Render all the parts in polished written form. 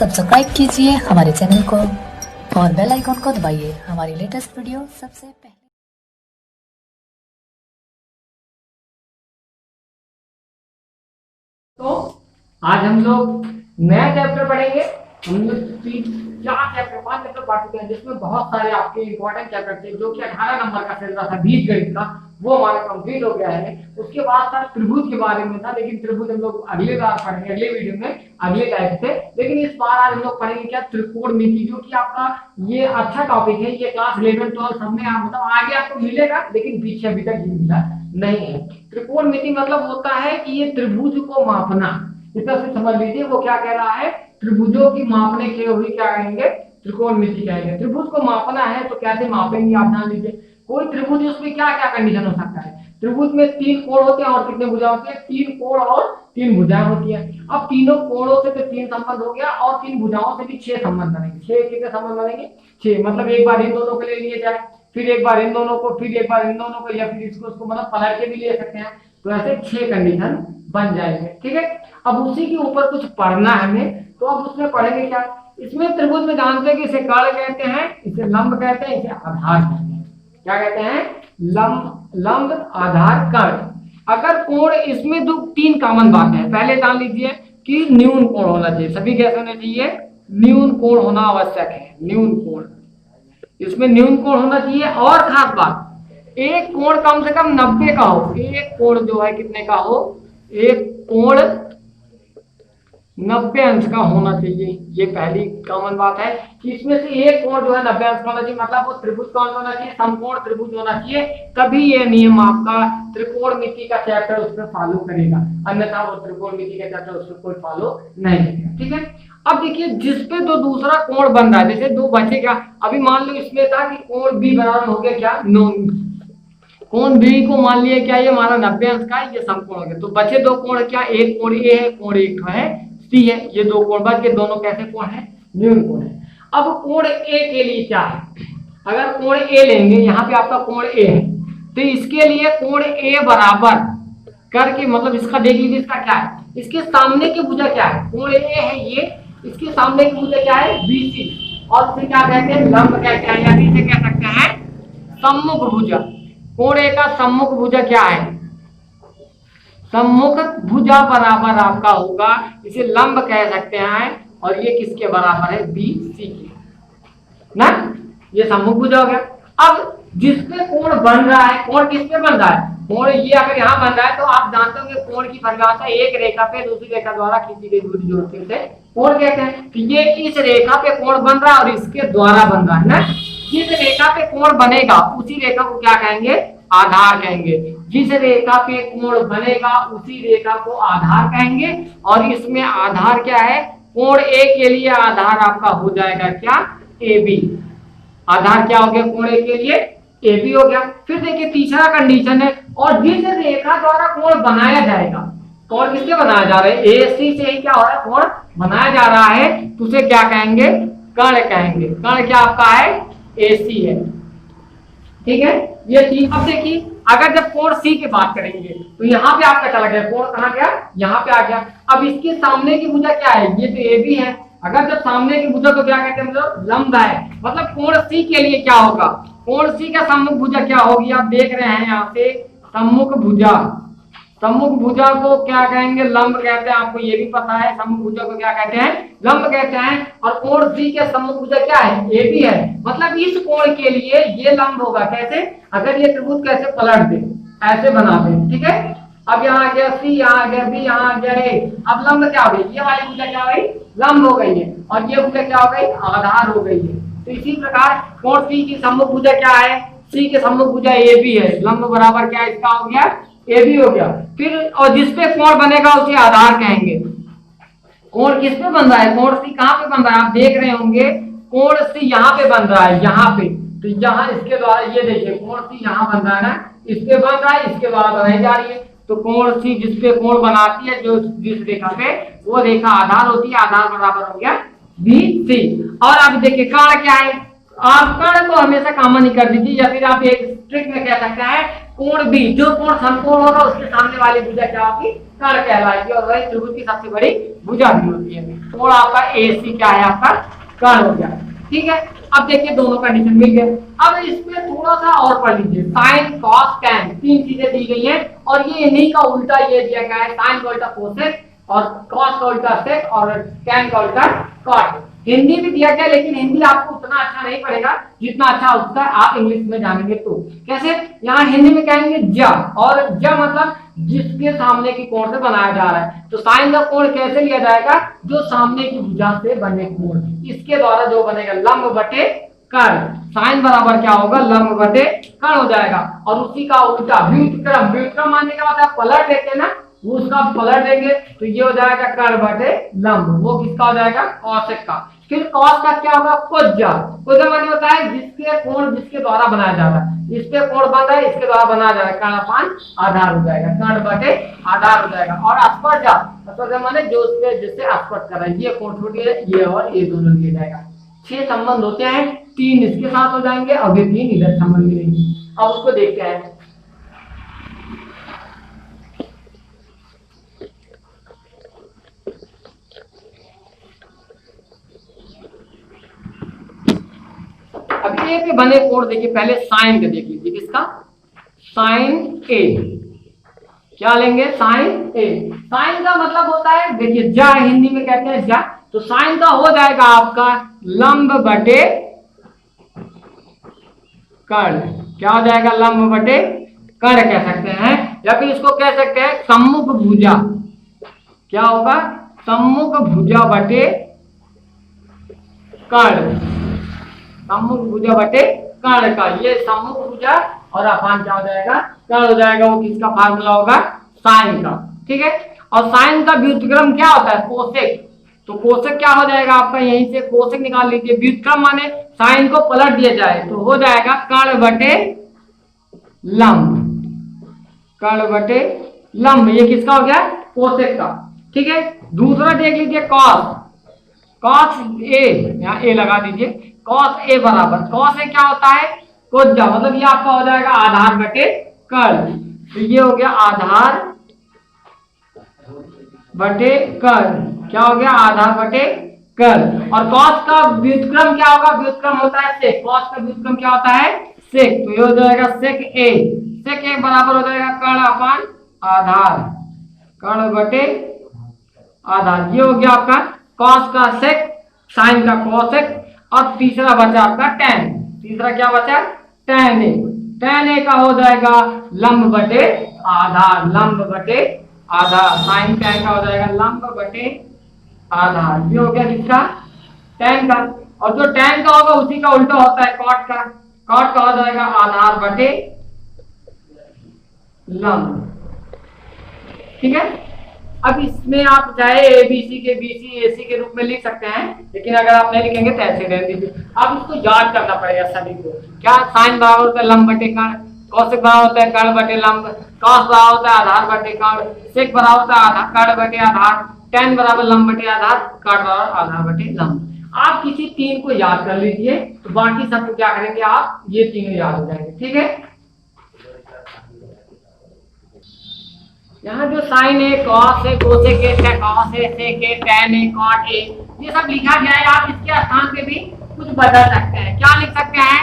Subscribe कीजिए हमारे channel को और बेल आइकॉन को दबाइए हमारी लेटेस्ट वीडियो सबसे पहले। तो आज हम लोग नया चैप्टर पढ़ेंगे। हम लोग 5 चैप्टर पढ़ चुके हैं, जिसमें बहुत सारे आपके इंपॉर्टेंट चैप्टर थे, जो कि 18 नंबर का चल रहा था बीजगणित का, वो हमारा कंप्लीट हो गया है। उसके बाद था त्रिभुज के बारे में था, लेकिन त्रिभुज हम लोग अगले बार पढ़ेंगे, अगले वीडियो में अगले टाइप से। लेकिन इस बार आज हम लोग पढ़ेंगे क्या, त्रिकोणमिति, जो कि आपका ये अच्छा टॉपिक है। ये क्लास 11 12 सब में आप मतलब आगे आपको मिलेगा, लेकिन पीछे अभी तक ये मिला नहीं है। त्रिकोणमिति मतलब होता है कि ये त्रिभुज को मापना। इस तरह से समझ लीजिए, वो क्या कह रहा है, त्रिभुजों की मापने के हुई क्या कहेंगे, त्रिकोणमिति कहेंगे। त्रिभुज को मापना है तो कैसे मापेंगे आप जान लीजिए। कोई त्रिभुज, उसमें क्या क्या कंडीशन हो सकता है। त्रिभुज में 3 कोण होते हैं और कितने भुजा होती है, 3 कोण और 3 भुजाएं होती हैं। अब तीनों कोणों से तो 3 संबंध हो गया और 3 भुजाओं से भी 6 संबंध बनेंगे। 6 कितने संबंध बनेंगे, 6। मतलब एक बार इन दोनों को ले लिए जाए, फिर एक बार इन दोनों को, फिर एक बार इन दोनों को, या फिर इसको उसको मतलब पलट के भी ले सकते हैं। तो ऐसे 6 कंडीशन बन जाएंगे, ठीक है। अब उसी के ऊपर कुछ पढ़ना है हमें, तो अब उसमें पढ़ेंगे क्या। इसमें त्रिभुज में जानते हैं कि इसे कर्ण कहते हैं, इसे लंब कहते हैं, इसे आधार कहते हैं। क्या कहते हैं, लंब आधार कर्ण। अगर कोण इसमें 3 कॉमन बातें हैं। पहले जान लीजिए कि न्यून कोण होना चाहिए, सभी कैसे होने चाहिए, न्यून कोण होना आवश्यक है। न्यून कोण, इसमें न्यून कोण होना चाहिए। और खास बात, एक कोण कम से कम 90 का हो। एक कोण जो है कितने का हो, एक कोण 90 अंश का होना चाहिए। ये पहली कॉमन बात है कि इसमें से एक कोण जो है 90 अंश का होना चाहिए। मतलब वो त्रिभुज कौन होना चाहिए, समकोण त्रिभुज होना चाहिए। तभी ये नियम आपका त्रिकोणमिति का चैप्टर उसमें फॉलो करेगा, अन्यथा वो त्रिकोणमिति का चैप्टर उसमें कोई फॉलो नहीं करेगा, ठीक है। अब देखिए, जिसपे तो दूसरा कोण बन रहा है, जैसे 2 बचे क्या, अभी मान लो इसमें था कि कोण बी बराबर हो गया क्या, 9। कोण बी को मान लिया क्या, ये हमारा 90 अंश का है, ये समकोण हो गया। तो बचे 2 कोण क्या, एक कोण ए है, कोण एक है सी है। ये 2 कोण बच के, दोनों कैसे कोण है, न्यून कोण है। अब कोण ए के लिए क्या है, अगर कोण ए लेंगे, यहाँ पे आपका कोण ए है, तो इसके लिए कोण ए बराबर करके, मतलब इसका देख लीजिए, इसका क्या है, इसके सामने की भुजा क्या है, कोण ए है ये, इसके सामने की भुजा क्या है, बीसी, और इसे क्या कहते हैं, लंब कहते हैं, यानी इसे कह सकते हैं सम्मुख भुजा। कोण ए का सम्मुख भुजा क्या है, सम्मुख भुजा बराबर आपका होगा, इसे लंब कह सकते हैं। और ये किसके बराबर है, बी सी के ना, ये सम्मुख भुजा हो गया। अब जिसपे कोण बन रहा है, कोण किस पे बन रहा है, कोण ये अगर यहाँ बन रहा है, तो आप जानते हो कि कोण की परिभाषा एक रेखा पे दूसरी रेखा द्वारा खींची गई दूरी जो होती है कोण कहते हैं। तो ये इस रेखा पे कोण बन रहा है और इसके द्वारा बन रहा है ना। जिस रेखा पे कोण बनेगा उसी रेखा को क्या कहेंगे, आधार कहेंगे। जिस रेखा पे कोण बनेगा उसी रेखा को आधार कहेंगे। और इसमें आधार क्या है, कोण ए के लिए आधार आपका हो जाएगा क्या, ए बी। आधार क्या हो गया, कोण ए के लिए ए बी हो गया। फिर देखिए तीसरा कंडीशन है, और जिस रेखा द्वारा कोण बनाया जाएगा, कोण किससे बनाया जा रहा है, ए सी से ही क्या हो रहा है, कोण बनाया जा रहा है, तो उसे क्या कहेंगे, कर्ण कहेंगे। कर्ण क्या आपका है, ए सी है, ठीक है। ये चीज अब देखिए, अगर जब कोण सी की बात करेंगे, तो यहाँ पे आपका चला गया, कोण कहाँ गया, यहाँ पे आ गया। अब इसके सामने की भुजा क्या है, ये तो ए बी है। अगर जब सामने की भुजा को क्या कहते हैं, मतलब लंब है। मतलब कोण सी के लिए क्या होगा, कोण सी का सम्मुख भुजा क्या होगी, आप देख रहे हैं यहाँ से, सम्मुख भुजा। सम्मुख भुजा को क्या कहेंगे, लंब कहते हैं। आपको ये भी पता है, सम्मुख भुजा को क्या कहते हैं, लंब कहते हैं। और कोण सी के सम्मुख भुजा क्या है, ए बी है। मतलब इस कोण के लिए ये लंब होगा। कैसे, अगर ये त्रिभुज कैसे पलट दे, ऐसे बना दे, ठीक है। अब यहाँ आ गया सी, यहाँ आ गया बी, यहाँ आ गया ए। अब लंब क्या हो गई, ये वाली भुजा क्या हो गई, लंब हो गई है। और ये भुजा क्या हो गई, आधार हो गई है। तो इसी प्रकार कोण सी की सम्मुख भुजा क्या है, सी के सम्मुख भुजा ए बी है। लंब बराबर क्या इसका हो गया, ए बी हो गया। फिर और जिसपे कोण बनेगा उसे आधार कहेंगे। कोण किस पे बन रहा है, कोण सी कहाँ पे बन रहा है, आप देख रहे होंगे, कोण सी यहाँ पे बन रहा है, यहाँ पे। तो यहाँ इसके द्वारा, ये देखिए कोण सी यहाँ बन रहा है ना, इस पे बन रहा है, इसके द्वारा बनाई जा रही है। तो कोण सी जिसपे कोण बनाती है, जो जिस रेखा पे, वो रेखा आधार होती है। आधार बराबर हो गया बी सी। और अब देखिए कर्ण क्या है, आप कर्ण को हमेशा कॉमन ही कर दीजिए, या फिर आप एक ट्रिक में कह सकते हैं कोण बी, जो कोण समकोण होगा उसके सामने वाली भुजा क्या होगी, कर्ण कहलाएगी। और वही त्रिभुज की सबसे बड़ी भुजा भी होती है। कोण आपका AC क्या है, आपका कर्ण हो गया। ठीक है, अब देखिए दोनों कंडीशन मिल गए। अब इसमें थोड़ा सा और पढ़ लीजिए, साइन कॉस टैन, तीन चीजें दी गई हैं और ये इन्हीं का उल्टा ये दिया गया है, साइन का उल्टा कोसेक और कॉस का उल्टा सेक और टैन का उल्टा कॉट। हिंदी भी दिया गया, लेकिन हिंदी आपको उतना अच्छा नहीं पड़ेगा जितना अच्छा उसका आप इंग्लिश में जानेंगे। तो कैसे, यहाँ हिंदी में कहेंगे ज, और ज मतलब जिसके सामने की कोण से बनाया जा रहा है। तो साइन का कोण कैसे लिया जाएगा, जो सामने की भुजा से बने कोण, इसके द्वारा जो बनेगा लंब बटे कर्ण। साइन बराबर क्या होगा, लंब बटे कर्ण हो जाएगा। और उसी का उल्टा व्युत्क्रम, व्युत्क्रम मानने का मतलब पलट देते हैं ना, वो उसका पलट देंगे तो ये हो जाएगा कर्ण बटे लंब। वो किसका हो जाएगा, कौशिक का। फिर कॉस का क्या होगा, कोज्जा। कोज्जा माने होता है जिसके कोण जिसके द्वारा बनाया जा रहा है, इस पे कोण बन रहा है, इसके द्वारा बनाया जा रहा है, कर्ण अपान आधार हो जाएगा, कर्ण बटे आधार हो जाएगा। और अस्पर्शा, अस्पर्शा माने जो उसके जिससे स्पर्श कर रहा है, ये कोण छोटी है, ये और ये दोनों लिए जाएगा। 6 संबंध होते हैं, 3 इसके साथ हो जाएंगे और ये 3 इधर संबंध मिलेंगे। अब उसको देखते हैं। अब ए के बने कोण देखिए, पहले साइन का देख लीजिए, किसका, साइन ए। क्या लेंगे, साइन ए। साइन का मतलब होता है, देखिए जा, हिंदी में कहते हैं जा, तो साइन का हो जाएगा आपका लंब बटे कर्ण। क्या हो जाएगा, लंब बटे कर्ण कह सकते हैं, या फिर इसको कह सकते हैं सम्मुख भुजा। क्या होगा, सम्मुख भुजा बटे कर्ण, सम्मुख भुजा बटे कर्ण का, ये सम्मुख भुजा और अपान क्या हो जाएगा, कर्ण हो जाएगा। वो किसका फार्मूला होगा, साइन का। ठीक है, और साइन का व्युत्क्रम क्या होता है, कोसेक। तो कोसेक क्या हो जाएगा आपका, यहीं से कोसेक निकाल लीजिए। व्युत्क्रम माने साइन को पलट दिया जाए, तो हो जाएगा कर्ण बटे लंब, कर्ण बटे लंब, ये किसका हो गया, कोसेक का। ठीक है, दूसरा देख लीजिए कॉस, कॉस ए, यहाँ ए लगा दीजिए, कॉस ए बराबर, कॉस ए क्या होता है, कोज्जा, मतलब ये आपका हो जाएगा आधार बटे कर्ण। तो ये हो गया आधार बटे कर्ण, क्या हो गया, आधार बटे कर्ण। और कॉस का व्युत्क्रम क्या होगा, व्युत्क्रम होता है सेक, कॉस का व्युत्क्रम क्या होता है, सेक। तो ये हो जाएगा सेक ए, सेक ए बराबर हो जाएगा कर्ण अपान आधार, कर्ण बटे आधार। ये हो गया आपका कॉस का सेक, साइन का कोसेक, और तीसरा बचा आपका टैन। तीसरा क्या बचा, टैन ए। टैन ए का हो जाएगा लंब बटे आधार, लंब बटे आधार, साइन टैन का हो जाएगा लंब बटे आधार। ये हो गया किसका, टैन का। और जो टैन का होगा उसी का उल्टा होता है कॉट का, कॉट का हो जाएगा आधार बटे लंब। ठीक है, अब इसमें आप चाहे एबीसी के बीसी एसी के रूप में लिख सकते हैं, लेकिन अगर आप नहीं लिखेंगे तो ऐसे रहने दीजिए। अब इसको याद करना पड़ेगा सभी को। क्या, साइन बराबर होता है लंब बटे कर्ण, कौशिक बराबर होता है कर्ण बटे लंब, कॉस बराबर होता है आधार बटे कर्ण, सेक बराबर होता है आधार कर्ण बटे आधार, टैन बराबर लंब बटे आधार, कर्ण बराबर आधार बटे लंब। आप किसी 3 को याद कर लीजिए, तो बाकी सबको क्या करेंगे आप, ये 3 याद हो जाएंगे। ठीक है, यहाँ जो साइन है, कॉस है, कोसेक है, कॉस है, सेक है, टैन है, कॉट है, ये सब लिखा गया है। आप इसके स्थान पे भी कुछ बदल सकते हैं। क्या लिख सकते हैं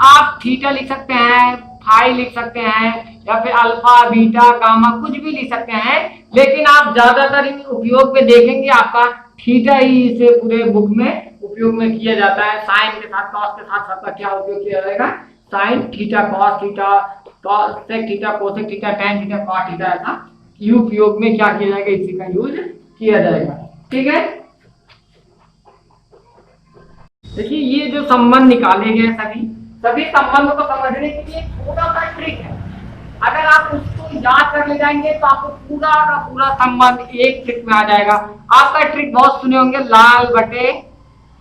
आप, थीटा लिख सकते हैं, फाई लिख सकते हैं, या फिर अल्फा बीटा गामा कुछ भी लिख सकते हैं। लेकिन आप ज्यादातर उपयोग में देखेंगे आपका थीटा ही इसे पूरे बुक में उपयोग में किया जाता है। साइन के साथ कॉस के साथ सबका क्या उपयोग किया जाएगा, sine theta, cos theta, sec theta, cosec theta, tan theta, cot theta, ऐसा उपयोग में क्या किया जाएगा, इसी का यूज किया जाएगा। ठीक है, देखिए ये जो संबंध निकाले गए सभी संबंधों को समझने के लिए थोड़ा सा ट्रिक है। अगर आप उसको याद कर ले जाएंगे तो आपको पूरा का पूरा संबंध एक ट्रिक में आ जाएगा। आपका ट्रिक बहुत सुने होंगे, लाल बटे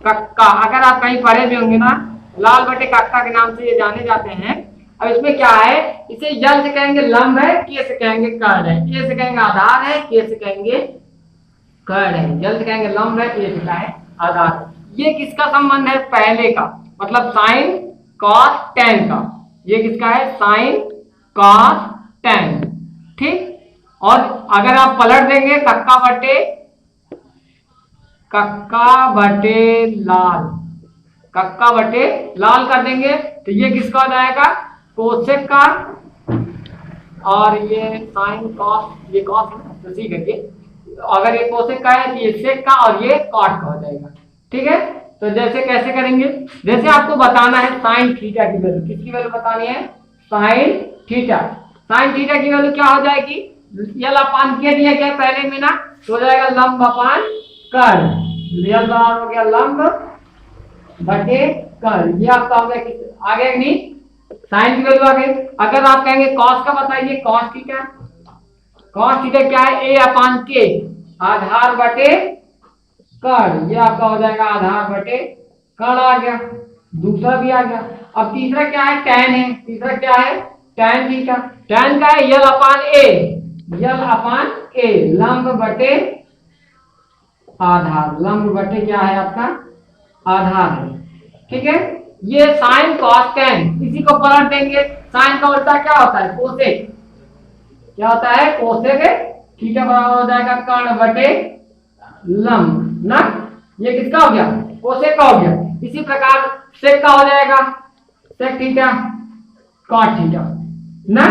कक्का। अगर आप कहीं पढ़े भी होंगे ना, लाल बटे कक्का के नाम से ये जाने जाते हैं। अब इसमें क्या है, इसे यल से कहेंगे लंब है, के से कहेंगे कर्ण है, ए से कहेंगे आधार है, के से कहेंगे कर्ण है, यल से कहेंगे लंब है, ए से क्या है आधार। ये किसका संबंध है, पहले का, मतलब साइन कॉस टैन का। ये किसका है, साइन कॉस टैन। ठीक, और अगर आप पलट देंगे कक्का बटे कक्का बटे लाल, कक्का बटे लाल कर देंगे तो ये किसका हो जाएगा, कोसेक का, और ये साइन कॉस, ये कॉस तो ठीक है, ये अगर ये कोसेक का है तो ये सेक का और ये कॉट का हो जाएगा। ठीक है, तो जैसे कैसे करेंगे, जैसे आपको बताना है साइन थीटा की वैल्यू, किसकी वैल्यू बतानी है, साइन थीटा। साइन थीटा की वैल्यू क्या हो जाएगी, यल अपान के दिया गया पहले में ना, तो हो जाएगा लंब अपान कर्ल, यल बराबर हो गया लंब बटे कर्ल, ये आपका हो गया आगे नहीं, साइन की वैल्यू आ गई। अगर आप कहेंगे कॉस का बताइए, कॉस थीटा, कॉस थीटा क्या है, ए अपान के आधार बटे कर्ल, ये आपका हो जाएगा आधार बटे कर्ल आ गया, दूसरा भी आ गया। अब तीसरा क्या है, टैन है, तीसरा क्या है, टैन थीटा, टैन का है यल अपान ए, यल अपान ए लंब बटे आधार, लंब बटे क्या है आपका आधार है। ठीक है, ये साइन कॉस टैन, इसी को पलट देंगे, साइन का उल्टा क्या होता है, कोसेक, क्या होता है कोसेक, थीटा बराबर हो जाएगा कर्ण बटे लंब ना, ये किसका हो गया, कोसेक का हो गया। इसी प्रकार सेक का हो जाएगा सेक थीटा कॉट थीटा ना।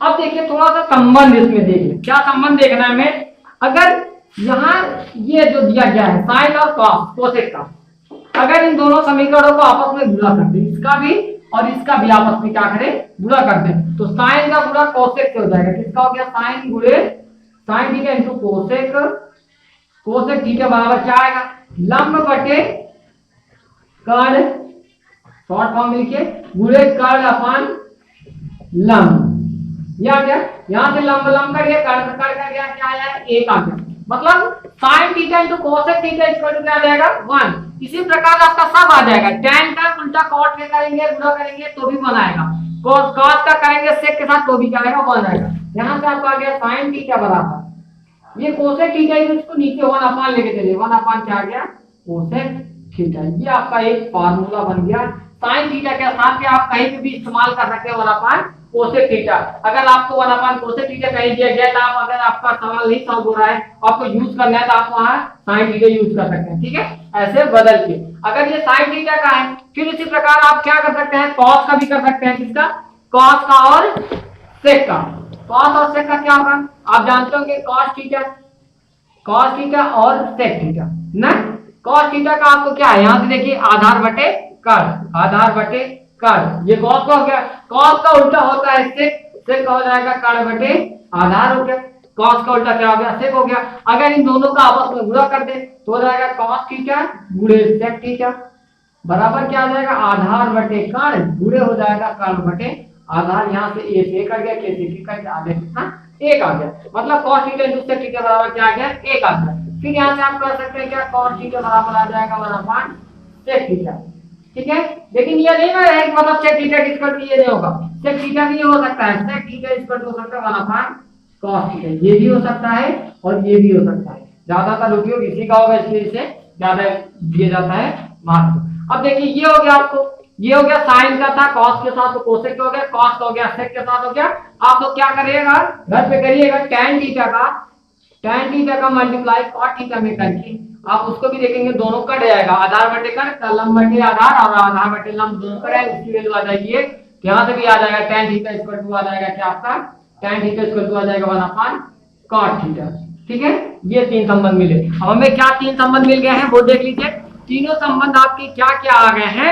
अब देखिए थोड़ा सा संबंध इसमें देखिए, क्या संबंध देखना है हमें, अगर यहाँ ये जो दिया गया है साइन और कॉस कोसेक का, अगर इन दोनों समीकरणों को आपस में गुणा कर दें, इसका भी और इसका भी आपस में क्या करें, गुणा कर दें, तो साइन का गुणा कोसेक से हो जाएगा, किसका हो गया, साइन गुणे sign theta into cosec, cosec theta बराबर क्या आएगा, लंब बटे कर्ण, शॉर्ट फॉर्म में लिखिए, गुणे कर्ण अपान लंब, ये आ गया, यहां से लंब लंब कर गया, कर्ण कर गया, क्या आया, एक आ गया, मतलब sine theta into cosec theta equal to क्या आ जाएगा 1। इसी प्रकार आपका सब आ जाएगा, टैन का उल्टा कॉट के करेंगे, गुणा करेंगे तो भी 1 आएगा, कॉस कॉस का करेंगे सेक के साथ तो भी क्या आएगा 1 आएगा। यहां से आपका आ गया साइन थीटा बराबर, ये कोसेक थीटा है, इसको नीचे 1 अपान लेके चलिए, 1 अपान क्या आ गया, कोसेक थीटा, ये आपका एक फार्मूला बन गया। साइन थीटा के साथ आप कहीं भी इस्तेमाल कर सकते हैं 1 अपान कोसेक थीटा। अगर आपको 1 अपान कोसेक थीटा कहीं दिया गया तो आप, अगर आपका सवाल नहीं सॉल्व हो रहा है, आपको यूज करना है, तो आप वहां साइन थीटा यूज कर सकते हैं। ठीक है, ऐसे बदल के, अगर ये साइन थीटा का है, फिर इसी प्रकार आप क्या कर सकते हैं, कॉस का भी कर सकते हैं, किसका, कॉस का और सेक का। कॉस और सेक का क्या होगा, आप जानते होंगे, कॉस थीटा और सेक थीटा ना। कॉस थीटा का आपको क्या है, यहां से देखिए आधार बटे कर्ल, आधार बटे कर्ल, ये कॉस का हो गया, कॉस का उल्टा होता है सेक का हो जाएगा कर्ल बटे आधार हो गया, कॉस का उल्टा क्या हो गया, सेक हो गया। अगर इन दोनों का आपस में गुणा कर दे तो हो जाएगा कॉस थीटा गुणे सेक थीटा बराबर क्या आ जाएगा, आधार बटे कर्ल गुणे हो जाएगा कर्ल बटे आधार, यहाँ से ए से कर गया, के से के कर गया, आगे कितना 1 आ गया, मतलब cos theta into sec theta बराबर क्या आ गया, 1 आ गया। फिर यहाँ से आप कर सकते हैं क्या, cos थीटा बराबर आ जाएगा 1 अपान sec थीटा। ठीक है, लेकिन ये नहीं ना है मतलब sec थीटा इक्वल टू ये नहीं होगा, sec थीटा भी हो सकता है, sec थीटा इक्वल टू हो सकता है 1 अपान cos थीटा, ये भी हो सकता है और ये भी हो सकता है। ज्यादातर उपयोग इसी का होगा, इसलिए इसे ज्यादा दिया जाता है महत्व। अब देखिए ये हो गया, आपको ये हो गया साइन का था, कॉस के साथ तो कोसेक हो गया, कॉस का हो गया सेक के साथ हो गया। आप लोग क्या करिएगा, घर पे करिएगा tan थीटा का मल्टीप्लाई cot थीटा में करके आप उसको भी देखेंगे, दोनों कट जाएगा, आधार बटे कट, लंब बटे आधार और आधार बटे लंब दोनों कट जाएगा, उसकी वैल्यू आ जाएगी एक, यहां से भी आ जाएगा tan थीटा इक्वल टू आ जाएगा क्या आपका, tan थीटा इक्वल टू आ जाएगा 1 अपान cot थीटा। ठीक है, ये 3 संबंध मिले। अब हमें क्या 3 संबंध मिल गए हैं वो देख लीजिए, तीनों संबंध आपके क्या क्या आ गए हैं।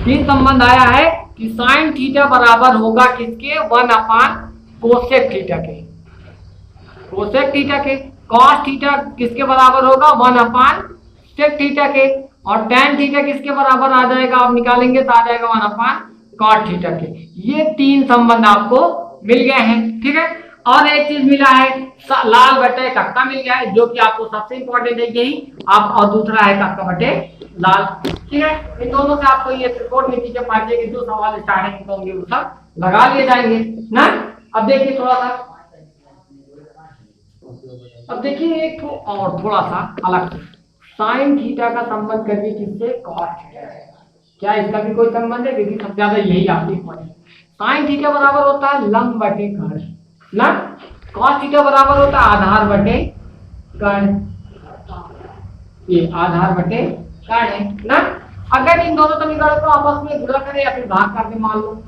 3 संबंध आया है कि साइन थीटा बराबर होगा किसके, 1 अपान कोसेक थीटा के, कोसेक थीटा के। कॉस थीटा किसके बराबर होगा, 1 अपान सेक थीटा के, और tan थीटा किसके बराबर आ जाएगा, आप निकालेंगे तो आ जाएगा 1 अपान cot थीटा के। ये 3 संबंध आपको मिल गए हैं। ठीक है, और एक चीज मिला है, लाल बटे कक्का मिल गया है, जो कि आपको सबसे इंपॉर्टेंट है यही, आप, और दूसरा है कक्का बटे लाल। ठीक है, इन दोनों से आपको ये त्रिकोण नीति के पाठ्य के जो सवाल स्टार्टिंग होंगे वो सब लगा लिए जाएंगे ना। अब देखिए थोड़ा सा, अब देखिए एक और थोड़ा सा अलग से, साइन थीटा का संबंध करके किससे, कॉस थीटा है। क्या इसका भी कोई संबंध है, क्योंकि सबसे ज्यादा यही आपकी इंपॉर्टेंट। साइन थीटा बराबर होता है लंब बटे कर्ण ना, कॉस थीटा बराबर होता है आधार बटे कर्ण, ए आधार बटे कर्ण है ना। अगर इन दोनों समीकरणों को आपस में गुणा करें या फिर भाग कर दे, मान लो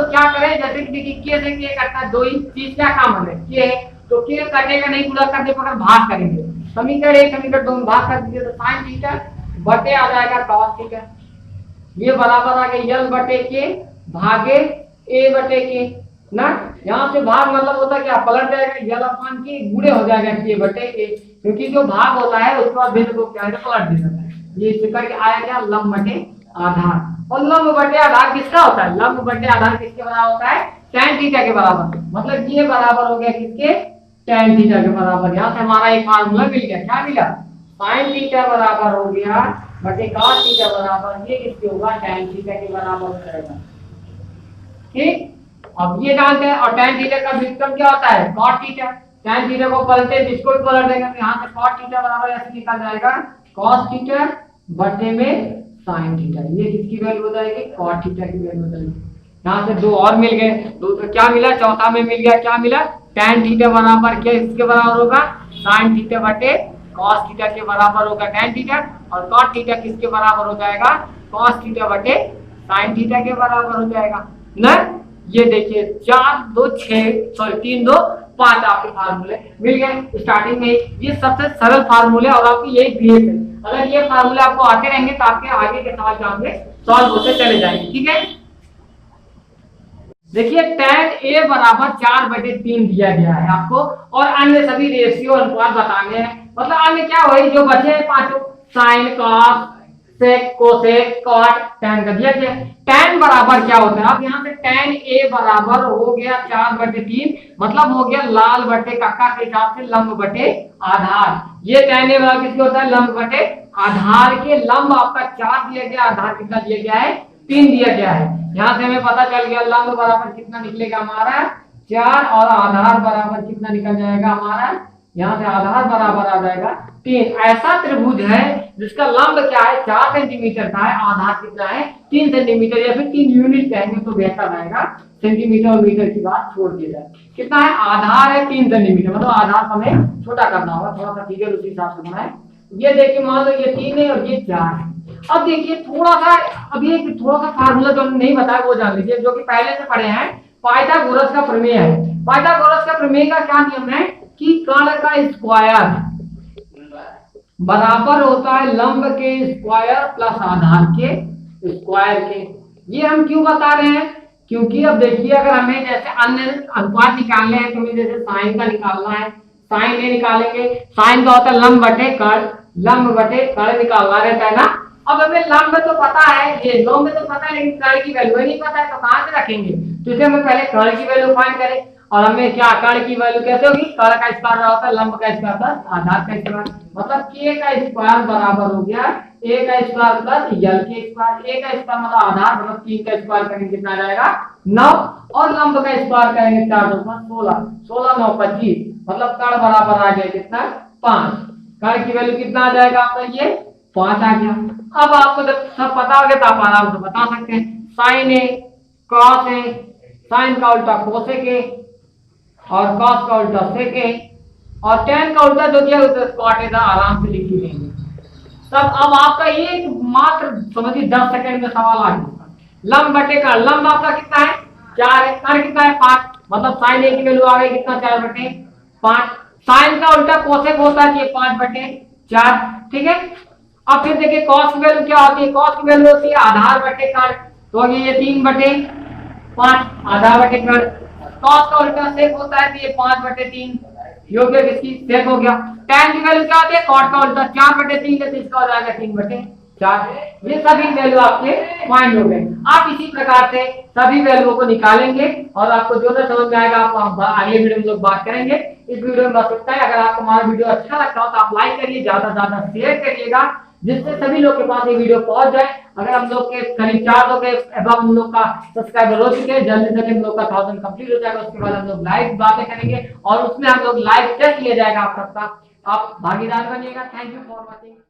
क्या करें, जैसे कि देखिए के से के कटता है, दो ही चीज क्या कॉमन है, के है, तो के कटेगा नहीं, गुणा कर दे पर भाग करेंगे, समीकरण एक समीकरण दो में भाग कर दीजिए तो साइन थीटा बटे आ जाएगा कॉस थीटा, ये बराबर आ गया यल बटे के भागे ए बटे के ना। यहाँ से भाग मतलब होता है क्या, पलट जाएगा, यल अपान के गुणे हो जाएगा के बटे ए, क्योंकि जो भाग होता है उसके बाद बिंदु को क्या है पलट दिया जाता है। ये इस करके आया क्या, लंब बटे आधार। और लंब बटे आधार किसका होता है, लंब बटे आधार किसके बराबर होता है, tan थीटा के बराबर। मतलब ये बराबर हो गया किसके, tan थीटा के बराबर। यहाँ से हमारा एक फार्मूला मिल गया, क्या मिला, sin थीटा बराबर हो गया बटे cos थीटा बराबर, ये किसके होगा, tan थीटा के बराबर हो जाएगा। ठीक, अब ये जानते हैं। और tan थीटा का व्युत्क्रम क्या होता है, cot थीटा। tan थीटा को पलटे इसको भी पलट देंगे तो यहाँ से cot थीटा बराबर ऐसे निकल जाएगा cos थीटा बटे में sin थीटा, ये किसकी वैल्यू हो जाएगी, cot थीटा की वैल्यू हो जाएगी। यहाँ से दो और मिल गए, दो तो क्या मिला, चौथा में मिल गया, क्या मिला, tan थीटा बराबर क्या इसके बराबर होगा, sin थीटा बटे cos थीटा के बराबर होगा tan थीटा, और cot थीटा किसके बराबर हो जाएगा, cos थीटा बटे sin थीटा के बराबर हो जाएगा ना। ये देखिए 4 2 6 सॉरी 3 2 5 आपके फार्मूले मिल गए स्टार्टिंग में। ये सबसे सरल फार्मूले और आपकी यही बेस है। अगर ये फार्मूले आपको आते रहेंगे तो आपके आगे के सवाल जो होंगे सॉल्व होते चले जाएंगे। ठीक है, देखिए tan a बराबर 4/3 दिया गया है आपको, और अन्य सभी रेशियो अनुपात बताने हैं। मतलब अन्य क्या हुई, जो बचे हैं पांचों, साइन, कॉस, सेक, कोसेक, कॉट, tan का दिया गया। tan बराबर क्या होता है, अब यहाँ से tan a बराबर हो गया 4/3, मतलब हो गया लाल बटे कक्का के हिसाब से लंब बटे आधार। ये tan a बराबर किसके होता है, लंब बटे आधार के। लंब आपका 4 दिया गया, आधार कितना दिया गया है, 3 दिया गया है। यहाँ से हमें पता चल गया लंब बराबर कितना निकलेगा हमारा 4, और आधार बराबर कितना निकल जाएगा हमारा, यहाँ से आधार बराबर आ जाएगा 3। ऐसा त्रिभुज है जिसका लंब क्या है 4 सेंटीमीटर का है, आधार कितना है 3 सेंटीमीटर, या फिर 3 यूनिट कहेंगे तो बेहतर रहेगा, सेंटीमीटर और मीटर की बात छोड़ दी जाए। कितना है, आधार है 3 सेंटीमीटर, मतलब आधार हमें छोटा करना होगा, थोड़ा सा फिगर उसी हिसाब से बनाए। ये देखिए मान लो ये 3 है और ये 4 है। अब देखिए थोड़ा सा, अभी एक थोड़ा सा फार्मूला जो हमने नहीं बताया वो जान लीजिए, जो कि पहले से पढ़े हैं, पाइथागोरस का प्रमेय है। पाइथागोरस का प्रमेय का क्या नियम है कि कर्ण का स्क्वायर बराबर होता है लंब के स्क्वायर प्लस आधार के स्क्वायर के। ये हम क्यों बता रहे हैं, क्योंकि अब देखिए अगर हमें जैसे अन्य अनुपात निकालने हैं, तो हमें जैसे साइन का निकालना है, साइन ए निकालेंगे, साइन का होता है लंब बटे कर्ण, लंब बटे कर्ण निकालना रहता है ना। अब हमें लंब तो पता है, ये लंब तो पता है, लेकिन कर्ण की वैल्यू नहीं पता है, तो कहां से रखेंगे, तो इसे हमें पहले कर्ण की वैल्यू फाइंड करें। और हमें क्या, कर्ण की वैल्यू कैसे होगी, कर्ण का स्क्वायर होता है लंब का स्क्वायर प्लस आधार का स्क्वायर, मतलब k का स्क्वायर बराबर हो गया a का स्क्वायर प्लस यल के स्क्वायर। a का स्क्वायर मतलब आधार, मतलब 3 का स्क्वायर करेंगे कितना आ जाएगा 9, और लंब का स्क्वायर करेंगे 4 2 16, 16 9 25, मतलब कर्ण बराबर आ गया कितना 5। कर्ण की वैल्यू कितना आ जाएगा आपका, ये 5 आ गया। अब आपको जब सब पता हो गया तो आप आराम से बता सकते हैं, sign A cos A, sign का उल्टा कोसेक ए, और cos का उल्टा sec है, और tan का उल्टा जो दिया उसे cot है, आराम से लिख ही लेंगे सब। अब आपका एक मात्र समझिए 10 सेकंड में सवाल आ गया। लंब बटे का लंब आपका कितना है 4 है, कर्ण कितना है 5, मतलब sin a की वैल्यू आ गई कितना 4/5। sin का उल्टा कोसेक होता है ये 5/4, ठीक है। अब फिर देखिए cos की वैल्यू क्या होती है, cos की वैल्यू होती है आधार बटे कर्ण, तो ये 3/5 आधार बटे कर्ण। cos का उल्टा sec होता है, तो ये 5/3 योग्य किसकी sec हो गया। tan की वैल्यू क्या होती है, cot का उल्टा 4/3 है, तो इसका हो जाएगा 3/4। ये सभी वैल्यू आपके फाइंड हो गए। आप इसी प्रकार से सभी वैल्यूओं को निकालेंगे, और आपको जो ना समझ में आएगा आप अगले वीडियो में लोग बात करेंगे। इस वीडियो में बस इतना है। अगर आपको हमारा वीडियो अच्छा लगता हो तो आप लाइक करिए, ज्यादा से ज्यादा शेयर करिएगा, जिससे सभी लोग के पास ये वीडियो पहुंच जाए। अगर हम लोग के करीब 400 के एबव हम लोग का सब्सक्राइबर हो चुके हैं, जल्दी से हम लोग का 1000 कंप्लीट हो जाएगा, उसके बाद हम लोग लाइव बातें करेंगे, और उसमें हम लोग लाइव टेस्ट लिया जाएगा आप सबका। आप भागीदार बनिएगा। Thank you for watching.